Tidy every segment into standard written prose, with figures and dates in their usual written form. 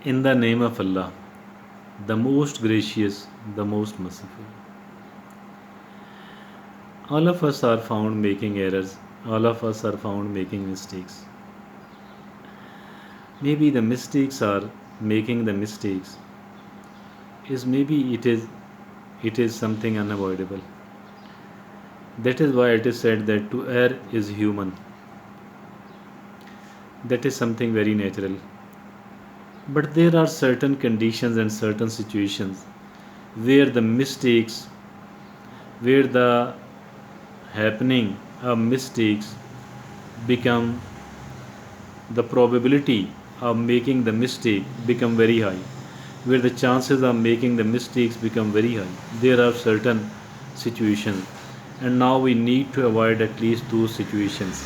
In the name of Allah, the most gracious, the most merciful. All of us are found making errors. All of us are found making mistakes. Maybe the mistakes are making the mistakes is maybe it is something unavoidable. That is why it is said that to err is human. That is something very natural. But there are certain conditions and certain situations where the mistakes, where the happening of mistakes become, the probability of making the mistake become very high, where the chances of making the mistakes become very high. There are certain situations, and now we need to avoid at least those situations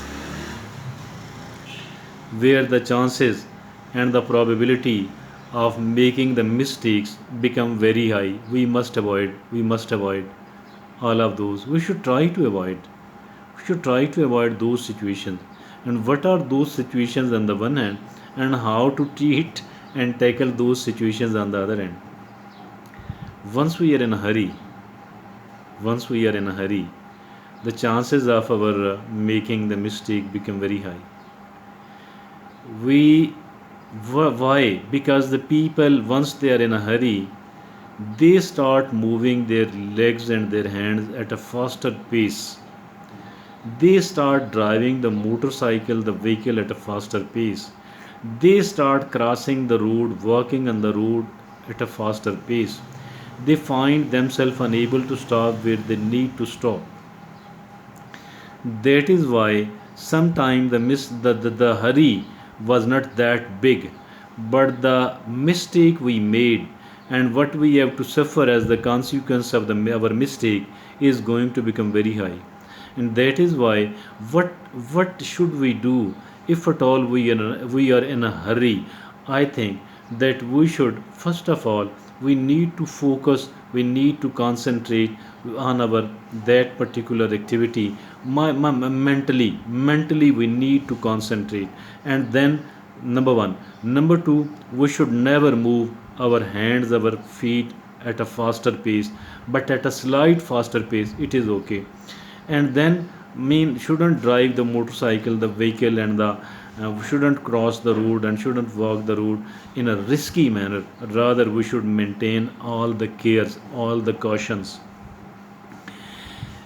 where the chances and the probability of making the mistakes become very high. We must avoid all of those. We should try to avoid those situations. And what are those situations on the one hand, and how to treat and tackle those situations on the other hand? Once we are in a hurry, once we are in a hurry, the chances of our making the mistake become very high. We Why? Because the people, once they are in a hurry, they start moving their legs and their hands at a faster pace. They start driving the motorcycle, the vehicle at a faster pace. They start crossing the road, walking on the road at a faster pace. They find themselves unable to stop where they need to stop. That is why sometimes the hurry was not that big, but the mistake we made and what we have to suffer as the consequence of our mistake is going to become very high. And that is why, what what should we do if at all we are in a hurry? I think that we should, first of all, we need to focus, we need to concentrate on our that particular activity. Mentally we need to concentrate. And then, number one. Number two, we should never move our hands, our feet at a faster pace, but at a slight faster pace it is okay. And then, shouldn't drive the motorcycle, the vehicle, and the shouldn't cross the road and shouldn't walk the road in a risky manner. Rather, we should maintain all the cares, all the cautions.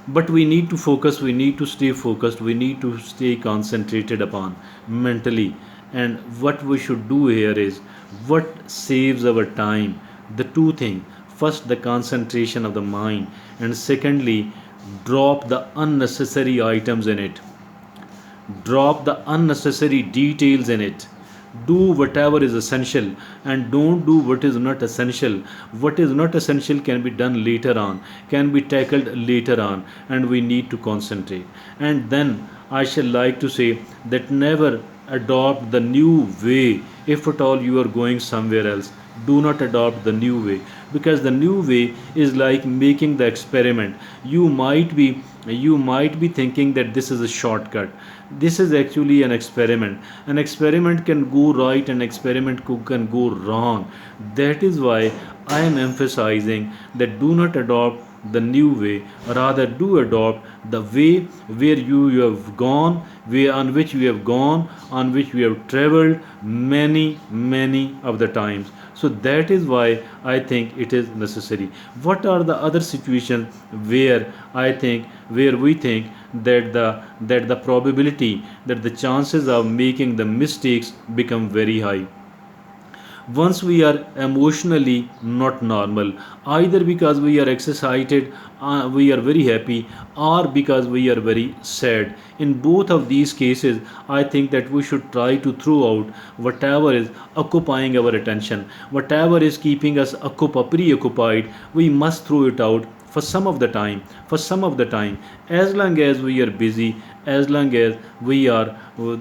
But we need to focus, we need to stay focused, we need to stay concentrated upon mentally. And what we should do here is what saves our time. The two things: first, the concentration of the mind, and secondly, drop the unnecessary items in it, drop the unnecessary details in it. Do whatever is essential, and don't do what is not essential. What is not essential can be done later on, can be tackled later on, and we need to concentrate. And then I shall like to say that never adopt the new way. If at all you are going somewhere else, do not adopt the new way, because the new way is like making the experiment. You might be thinking that this is a shortcut. This is actually an experiment. An experiment can go right, an experiment can go wrong. That is why I am emphasizing that do not adopt the new way, rather do adopt the way where you have gone, way on which you have gone, on which we have traveled many of the times. So that is why I think it is necessary. What are the other situations where I think, where we think that the probability, that the chances of making the mistakes become very high? Once we are emotionally not normal, either because we are excited, we are very happy, or because we are very sad. In both of these cases, I think that we should try to throw out whatever is occupying our attention, whatever is keeping us preoccupied. We must throw it out for some of the time, as long as we are busy, as long as we are,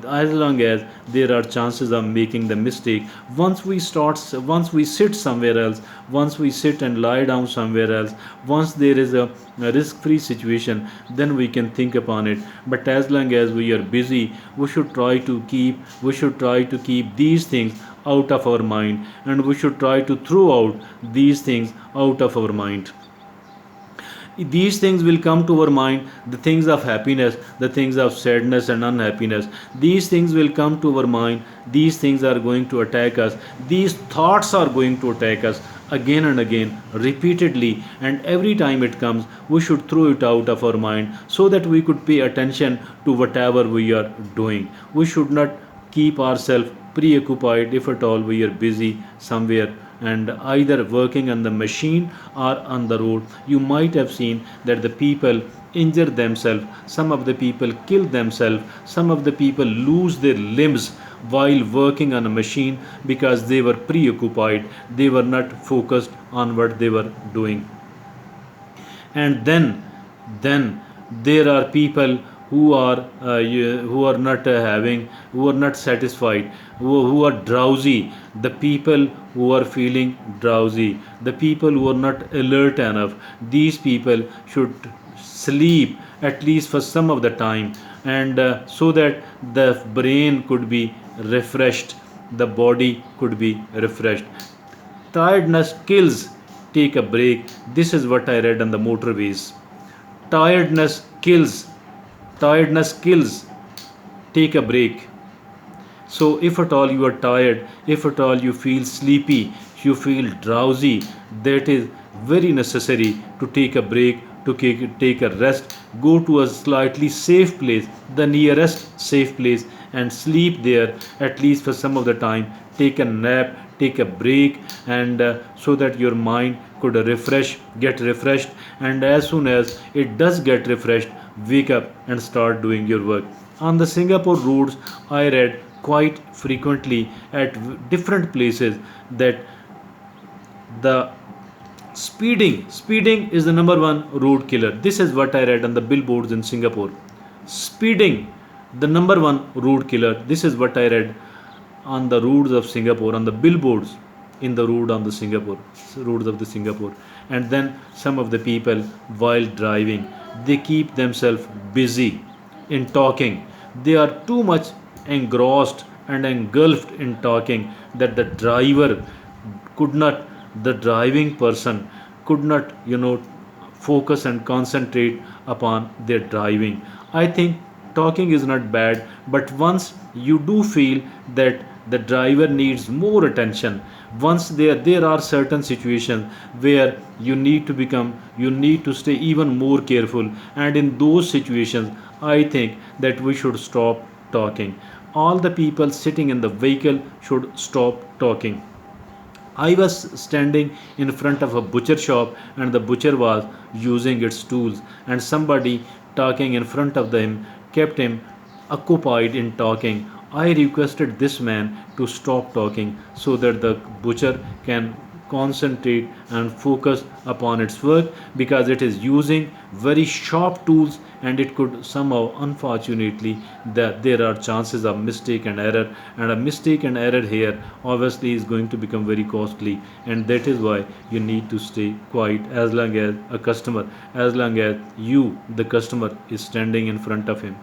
as long as there are chances of making the mistake. Once we sit somewhere else, once we sit and lie down somewhere else, once there is a risk free situation, then we can think upon it. But as long as we are busy, we should try to keep these things out of our mind, and we should try to throw out these things out of our mind. These things will come to our mind, the things of happiness, the things of sadness and unhappiness. These things will come to our mind. These things are going to attack us. These thoughts are going to attack us again and again, repeatedly, and every time it comes, we should throw it out of our mind so that we could pay attention to whatever we are doing. We should not keep ourselves preoccupied if at all we are busy somewhere and either working on the machine or on the road. You might have seen that the people injure themselves, some of the people kill themselves, some of the people lose their limbs while working on a machine because they were preoccupied, they were not focused on what they were doing. And then there are people who are not having, who are not satisfied, who are drowsy, the people who are feeling drowsy, the people who are not alert enough. These people should sleep at least for some of the time, and so that the brain could be refreshed, the body could be refreshed. Tiredness kills. Take a break. This is what I read on the motorways. Tiredness kills. Tiredness kills. Take a break. So, if at all you are tired, if at all you feel sleepy, you feel drowsy, that is very necessary to take a break, to take a rest. Go to a slightly safe place, the nearest safe place, and sleep there at least for some of the time. Take a nap, take a break, and so that your mind could get refreshed, and as soon as it does get refreshed, wake up and start doing your work. On the Singapore roads, I read quite frequently at different places that the speeding is the number one road killer. This is what I read on the billboards in Singapore. Speeding, the number one road killer. This is what I read on the roads of Singapore, on the billboards in the roads of the Singapore. And then some of the people, while driving, they keep themselves busy in talking. They are too much engrossed and engulfed in talking that could not the driving person could not focus and concentrate upon their driving. I think talking is not bad, but once you do feel that the driver needs more attention, once there are certain situations where you need to stay even more careful, and in those situations I think that we should stop talking. All the people sitting in the vehicle should stop talking. I was standing in front of a butcher shop, and the butcher was using its tools, and somebody talking in front of him kept him occupied in talking. I requested this man to stop talking so that the butcher can concentrate and focus upon its work, because it is using very sharp tools, and it could somehow, unfortunately, that there are chances of mistake and error, and a mistake and error here obviously is going to become very costly. And that is why you need to stay quiet as long as as long as you, the customer, is standing in front of him.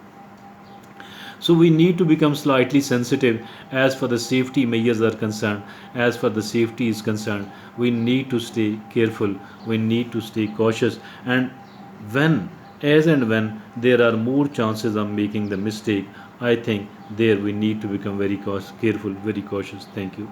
So we need to become slightly sensitive as far the safety measures are concerned. As far the safety is concerned, we need to stay careful, we need to stay cautious, and when when there are more chances of making the mistake, I think there we need to become very careful, very cautious. Thank you.